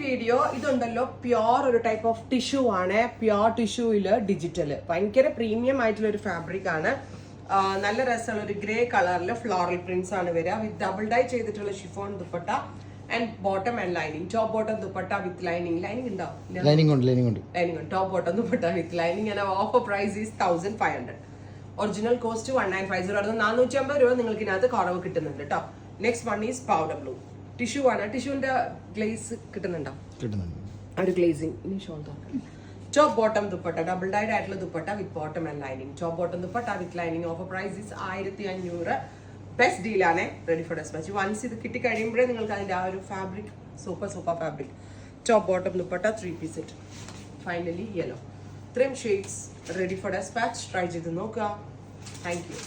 Video ഇതുണ്ടല്ലോ pure ഒരു type of tissue ആണ്. പ്യോർ ടിഷ്യൂയില് ഡിജിറ്റൽ ഭയങ്കര പ്രീമിയം ആയിട്ടുള്ള ഒരു ഫാബ്രിക് ആണ്. നല്ല രസമുള്ള ഒരു ഗ്രേ കളറിൽ ഫ്ലോറൽ പ്രിന്റ്സ് ആണ് വരിക. വിത്ത് ഡബിൾ ഡൈ ചെയ്തിട്ടുള്ള chiffon dupatta and bottom and lining. Top bottom dupatta with lining. Lining ഉണ്ടാവും. Lining top bottom dupatta with lining. And offer price is 1500. Original cost 1950. അത് 450 രൂപ നിങ്ങൾക്ക് ഇതിനകത്ത് കുറവ് കിട്ടുന്നുണ്ട് കേട്ടോ. Next one is powder blue. Tissue ആണ്. ടിഷ്യൂവിന്റെ ഗ്ലേസ് കിട്ടുന്നുണ്ടോ? ഒരു ഗ്ലേസിംഗ്. ഇനി ഷോൾ തുറക്കാം. Top bottom dupatta double dyed ആയിട്ടുള്ള dupatta with bottom and lining. Top bottom dupatta with lining. Offer price is 1500. Best ഡീലാണ്. Ready for despatch. വൺസ് ഇത് കിട്ടി കഴിയുമ്പോഴേ നിങ്ങൾക്ക് അതിന്റെ ആ ഒരു fabric super fabric. Top bottom dupatta 3 piece set. Finally yellow. ഇത്രയും shades ready for despatch. Try ചെയ്ത് നോക്കുക. Thank U.